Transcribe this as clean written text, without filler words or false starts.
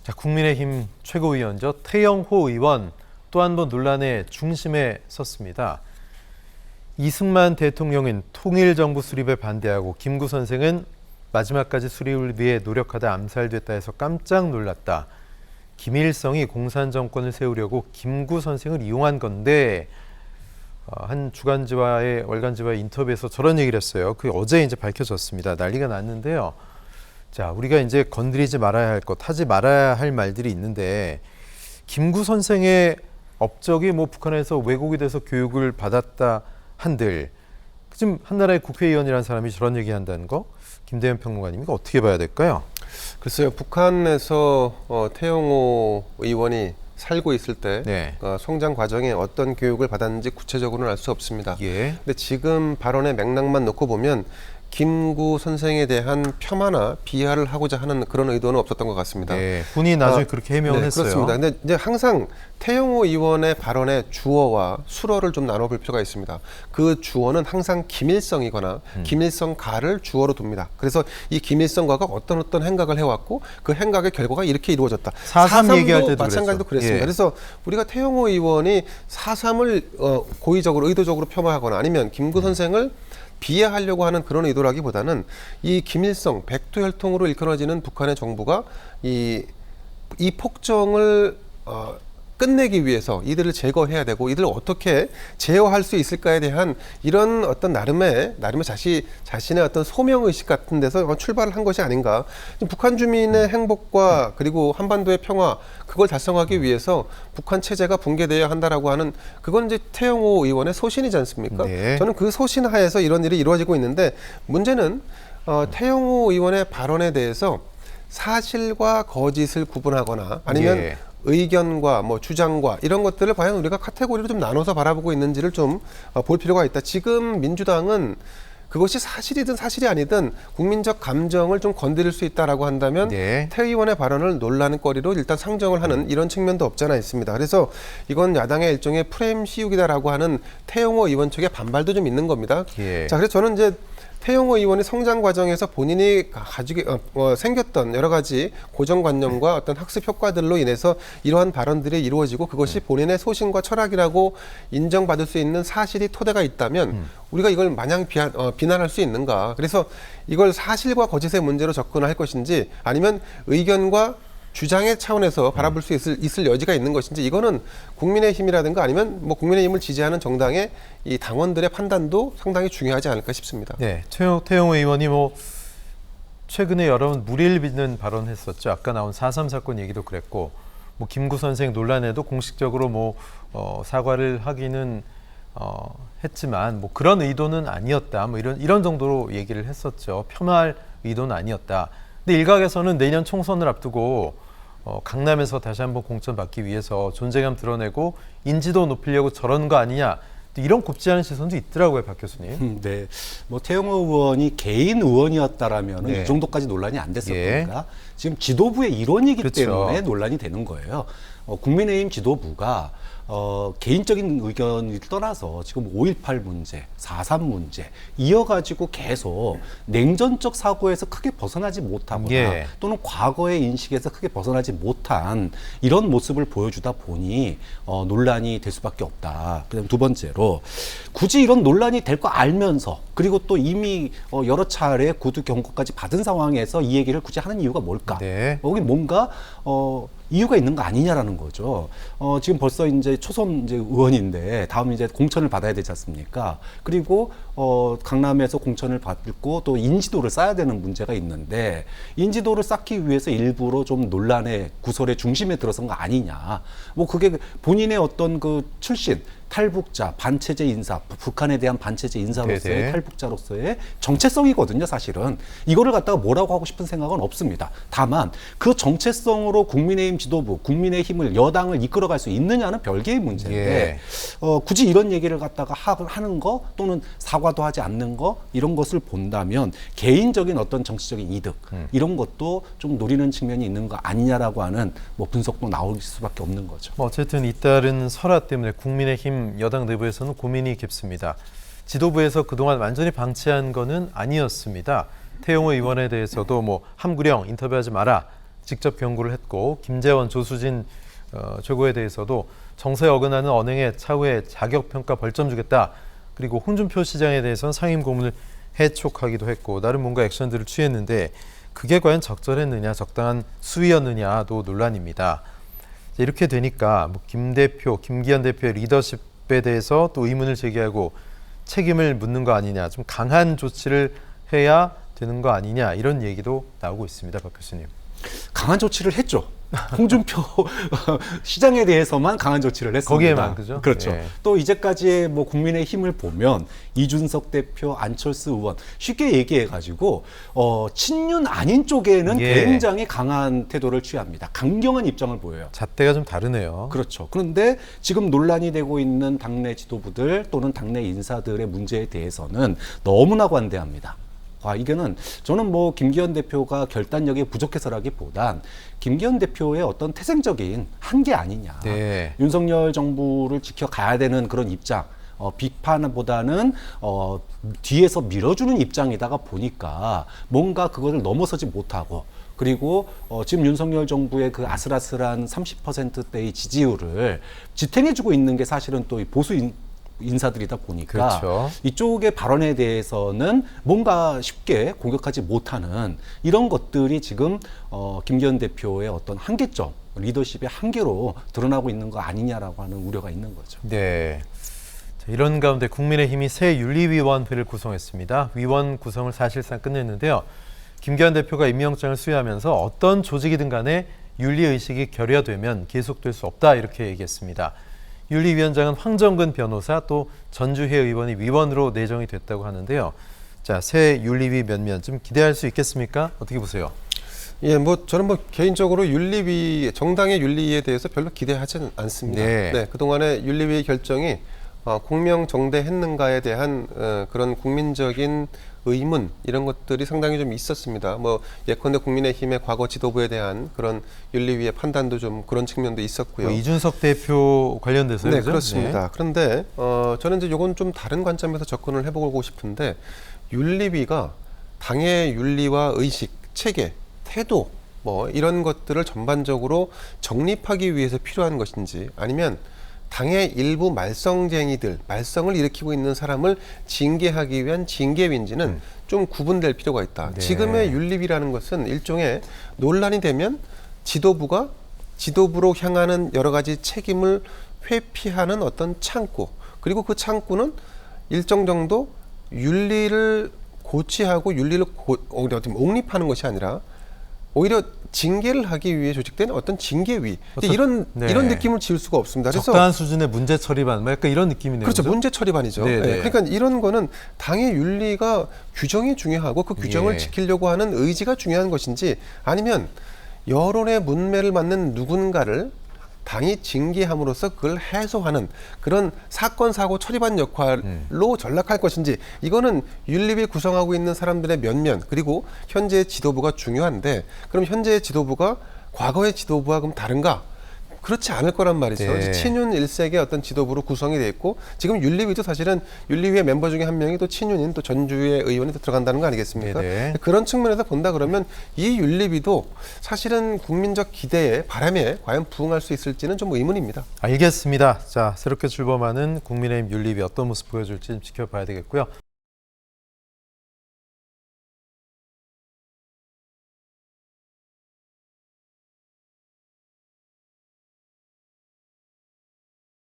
자, 국민의힘 최고위원죠. 태영호 의원 또 한 번 논란의 중심에 섰습니다. 이승만 대통령은 통일정부 수립에 반대하고 김구 선생은 마지막까지 수립을 위해 노력하다 암살됐다 해서 깜짝 놀랐다. 김일성이 공산정권을 세우려고 김구 선생을 이용한 건데 한 주간지와의 월간지와의 인터뷰에서 저런 얘기를 했어요. 그게 어제 이제 밝혀졌습니다. 난리가 났는데요. 자, 우리가 이제 건드리지 말아야 할 것, 하지 말아야 할 말들이 있는데 김구 선생의 업적이 뭐 북한에서 왜곡이 돼서 교육을 받았다 한들 지금 한나라의 국회의원이라는 사람이 저런 얘기한다는 거 김대현 평론가님 이거 어떻게 봐야 될까요? 글쎄요. 북한에서 태영호 의원이 살고 있을 때 네. 성장 과정에 어떤 교육을 받았는지 구체적으로는 알 수 없습니다. 예. 근데 지금 발언의 맥락만 놓고 보면 김구 선생에 대한 폄하나 비하를 하고자 하는 그런 의도는 없었던 것 같습니다. 네. 본인이 나중에 그렇게 해명을 네, 했어요. 그렇습니다. 근데 이제 항상 태영호 의원의 발언의 주어와 수어를 좀 나눠볼 필요가 있습니다. 그 주어는 항상 김일성이거나 김일성가를 주어로 둡니다. 그래서 이 김일성가가 어떤 행각을 해왔고 그 행각의 결과가 이렇게 이루어졌다. 4.3 얘기할 때도 마찬가지로 그랬죠. 그랬습니다. 예. 그래서 우리가 태영호 의원이 4.3을 고의적으로 의도적으로 폄하하거나 아니면 김구 선생을 비하하려고 하는 그런 의도라기보다는 이 김일성 백두혈통으로 일컬어지는 북한의 정부가 이 폭정을 끝내기 위해서 이들을 제거해야 되고 이들을 어떻게 제어할 수 있을까에 대한 이런 어떤 나름의 자신의 어떤 소명의식 같은 데서 출발을 한 것이 아닌가. 북한 주민의 행복과 그리고 한반도의 평화 그걸 달성하기 위해서 북한 체제가 붕괴되어야 한다라고 하는 그건 이제 태영호 의원의 소신이지 않습니까? 네. 저는 그 소신 하에서 이런 일이 이루어지고 있는데 문제는 태영호 의원의 발언에 대해서 사실과 거짓을 구분하거나 아니면 예. 의견과 뭐 주장과 이런 것들을 과연 우리가 카테고리로 좀 나눠서 바라보고 있는지를 좀 볼 필요가 있다. 지금 민주당은 그것이 사실이든 사실이 아니든 국민적 감정을 좀 건드릴 수 있다라고 한다면 네. 태 의원의 발언을 논란거리로 일단 상정을 하는 이런 측면도 없지 않아 있습니다. 그래서 이건 야당의 일종의 프레임 씌우기다라고 하는 태영호 의원 측의 반발도 좀 있는 겁니다. 예. 자, 그래서 저는 이제 태영호 의원이 성장 과정에서 본인이 가지고 생겼던 여러 가지 고정관념과 어떤 학습 효과들로 인해서 이러한 발언들이 이루어지고 그것이 본인의 소신과 철학이라고 인정받을 수 있는 사실이 토대가 있다면 우리가 이걸 마냥 비난할 수 있는가? 그래서 이걸 사실과 거짓의 문제로 접근할 것인지 아니면 의견과 주장의 차원에서 바라볼 수 있을 여지가 있는 것인지 이거는 국민의힘이라든가 아니면 뭐 국민의힘을 지지하는 정당의 이 당원들의 판단도 상당히 중요하지 않을까 싶습니다. 네, 태영호 의원이 뭐 최근에 여러 번 무리를 빚는 발언했었죠. 아까 나온 4.3 사건 얘기도 그랬고, 뭐 김구 선생 논란에도 공식적으로 뭐 사과를 하기는 했지만 뭐 그런 의도는 아니었다. 뭐 이런 정도로 얘기를 했었죠. 폄하할 의도는 아니었다. 근데 일각에서는 내년 총선을 앞두고 강남에서 다시 한번 공천받기 위해서 존재감 드러내고 인지도 높이려고 저런 거 아니냐 이런 곱지 않은 시선도 있더라고요, 박 교수님. 네, 뭐 태영호 의원이 개인 의원이었다라면 네. 이 정도까지 논란이 안 됐을 예. 겁니다. 지금 지도부의 일원이기 그렇죠. 때문에 논란이 되는 거예요. 국민의힘 지도부가 개인적인 의견을 떠나서 지금 5.18 문제, 4.3 문제 이어가지고 계속 냉전적 사고에서 크게 벗어나지 못하거나 예. 또는 과거의 인식에서 크게 벗어나지 못한 이런 모습을 보여주다 보니 논란이 될 수밖에 없다. 그다음 두 번째로 굳이 이런 논란이 될 거 알면서 그리고 또 이미 여러 차례 구두 경고까지 받은 상황에서 이 얘기를 굳이 하는 이유가 뭘까? 네. 여기 뭔가 이유가 있는 거 아니냐라는 거죠. 지금 벌써 이제 초선 이제 의원인데 다음 이제 공천을 받아야 되지 않습니까? 그리고 강남에서 공천을 받고 또 인지도를 쌓아야 되는 문제가 있는데 인지도를 쌓기 위해서 일부러 좀 논란의 구설의 중심에 들어선 거 아니냐. 뭐 그게 본인의 어떤 그 출신 탈북자, 반체제 인사, 북한에 대한 반체제 인사로서의 네네. 탈북자로서의 정체성이거든요, 사실은. 이거를 갖다가 뭐라고 하고 싶은 생각은 없습니다. 다만 그 정체성으로 국민의힘 지도부, 국민의힘을 여당을 이끌어갈 수 있느냐는 별개의 문제인데 굳이 이런 얘기를 갖다가 하는 거 또는 사과도 하지 않는 거 이런 것을 본다면 개인적인 어떤 정치적인 이득 이런 것도 좀 노리는 측면이 있는 거 아니냐라고 하는 뭐 분석도 나올 수밖에 없는 거죠. 뭐 어쨌든 잇따른 설화 때문에 국민의힘 여당 내부에서는 고민이 깊습니다. 지도부에서 그동안 완전히 방치한 거는 아니었습니다. 태영호 의원에 대해서도 뭐 함구령 인터뷰하지 마라, 직접 경고를 했고 김재원, 조수진 최고에 대해서도 정서에 어긋나는 언행에 차후에 자격평가 벌점 주겠다. 그리고 홍준표 시장에 대해서는 상임 고문을 해촉하기도 했고 나름 뭔가 액션들을 취했는데 그게 과연 적절했느냐, 적당한 수위였느냐도 논란입니다. 이렇게 되니까 뭐 김기현 대표의 리더십에 대해서 또 의문을 제기하고 책임을 묻는 거 아니냐, 좀 강한 조치를 해야 되는 거 아니냐 이런 얘기도 나오고 있습니다. 박 교수님. 강한 조치를 했죠. 홍준표 시장에 대해서만 강한 조치를 했습니다. 거기에만 그죠? 그렇죠. 예. 또 이제까지의 뭐 국민의힘을 보면 이준석 대표, 안철수 의원 쉽게 얘기해가지고 친윤 아닌 쪽에는 예. 굉장히 강한 태도를 취합니다. 강경한 입장을 보여요. 잣대가 좀 다르네요. 그렇죠. 그런데 지금 논란이 되고 있는 당내 지도부들 또는 당내 인사들의 문제에 대해서는 너무나 관대합니다. 이게는 저는 뭐 김기현 대표가 결단력이 부족해서라기보단 김기현 대표의 어떤 태생적인 한계 아니냐. 네. 윤석열 정부를 지켜가야 되는 그런 입장, 비판보다는 뒤에서 밀어주는 입장이다가 보니까 뭔가 그것을 넘어서지 못하고 그리고 지금 윤석열 정부의 그 아슬아슬한 30%대의 지지율을 지탱해주고 있는 게 사실은 또 보수 인사들이다 보니까 그렇죠. 이쪽의 발언에 대해서는 뭔가 쉽게 공격하지 못하는 이런 것들이 지금 김기현 대표의 어떤 한계점, 리더십의 한계로 드러나고 있는 거 아니냐라고 하는 우려가 있는 거죠. 네. 자, 이런 가운데 국민의힘이 새 윤리위원회를 구성했습니다. 위원 구성을 사실상 끝냈는데요. 김기현 대표가 임명장을 수여하면서 어떤 조직이든 간에 윤리의식이 결여되면 계속될 수 없다 이렇게 얘기했습니다. 윤리위원장은 황정근 변호사 또 전주회 의원이 위원으로 내정이 됐다고 하는데요. 자, 새 윤리위 면면 좀 기대할 수 있겠습니까? 어떻게 보세요? 예, 뭐 저는 뭐 개인적으로 윤리위 정당의 윤리위에 대해서 별로 기대하지는 않습니다. 네. 그동안의 윤리위 결정이 공명정대했는가에 대한 그런 국민적인 의문 이런 것들이 상당히 좀 있었습니다. 뭐 예컨대 국민의힘의 과거 지도부에 대한 그런 윤리위의 판단도 좀 그런 측면도 있었고요. 뭐 이준석 대표 관련돼서요? 네, 그죠? 그렇습니다. 네. 그런데 저는 이제 요건 좀 다른 관점에서 접근을 해보고 싶은데 윤리위가 당의 윤리와 의식, 체계, 태도 뭐 이런 것들을 전반적으로 정립하기 위해서 필요한 것인지 아니면 당의 일부 말썽쟁이들, 말썽을 일으키고 있는 사람을 징계하기 위한 징계위인지는 좀 구분될 필요가 있다. 네. 지금의 윤리위라는 것은 일종의 논란이 되면 지도부가 지도부로 향하는 여러 가지 책임을 회피하는 어떤 창구, 그리고 그 창구는 일정 정도 윤리를 고취하고 윤리를 어떻게 옹립하는 것이 아니라 오히려 징계를 하기 위해 조직된 어떤 징계위 이런 느낌을 지울 수가 없습니다. 그래서 적당한 수준의 문제 처리반, 뭐 약간 이런 느낌이네요. 그렇죠. 그죠? 문제 처리반이죠. 네네. 네. 그러니까 이런 거는 당의 윤리가 규정이 중요하고 그 규정을 예. 지키려고 하는 의지가 중요한 것인지 아니면 여론의 문매를 맞는 누군가를 당이 징계함으로써 그걸 해소하는 그런 사건 사고 처리반 역할로 전락할 것인지 이거는 윤리위 구성하고 있는 사람들의 면면 그리고 현재의 지도부가 중요한데 그럼 현재의 지도부가 과거의 지도부와 그럼 다른가? 그렇지 않을 거란 말이죠. 네. 친윤 일색의 어떤 지도부로 구성이 돼 있고 지금 윤리위도 사실은 윤리위의 멤버 중에 한 명이 또 친윤인 또 전주의 의원이 또 들어간다는 거 아니겠습니까? 네네. 그런 측면에서 본다 그러면 이 윤리위도 사실은 국민적 기대에 바람에 과연 부응할 수 있을지는 좀 의문입니다. 알겠습니다. 자, 새롭게 출범하는 국민의힘 윤리위 어떤 모습 보여줄지 좀 지켜봐야 되겠고요.